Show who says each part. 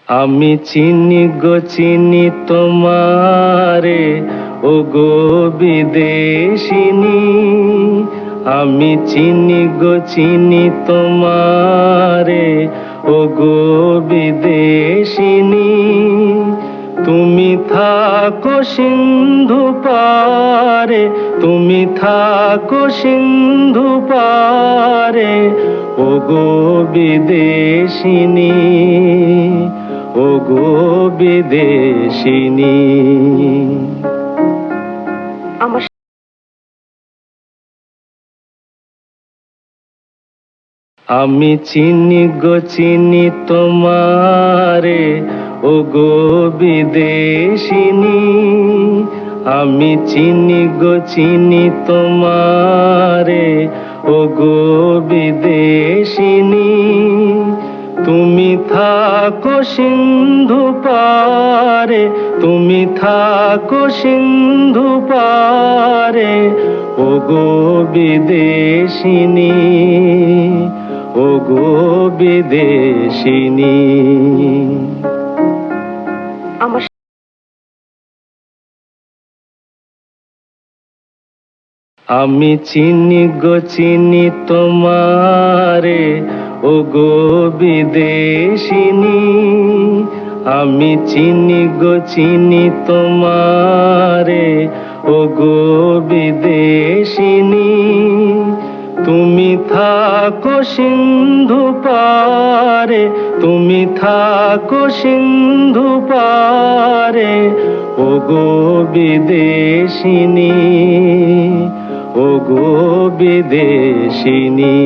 Speaker 1: আমি চিনি গো চিনি তোমারে, ও গো বিদেশিনী। আমি চিনি গো চিনি তোমারে, ও গো বিদেশিনী। তুমি থাকো সিন্ধু পারে, তুমি থাকো সিন্ধু পারে, ও গো বিদেশিনী, ও গো বিদেশিনী। আমি চিনি গো চিনি তোমারে, ও গো বিদেশিনী। আমি চিনি গো চিনি তোমারে, ও গো বিদেশিনী। তুমি থাকো সিন্ধু পারে, তুমি থাকো সিন্ধু পারে, ও গো বিদেশিনী, ও গো বিদেশিনী। আমি চিনি গো চিনি তোমারে, ও গো বিদেশিনী। আমি চিনি গো চিনি তোমারে, ও গো বিদেশিনী। তুমি থাকো সিন্ধু পারে, তুমি থাকো সিন্ধু পারে, ও গো বিদেশিনী, ও গো বিদেশিনী।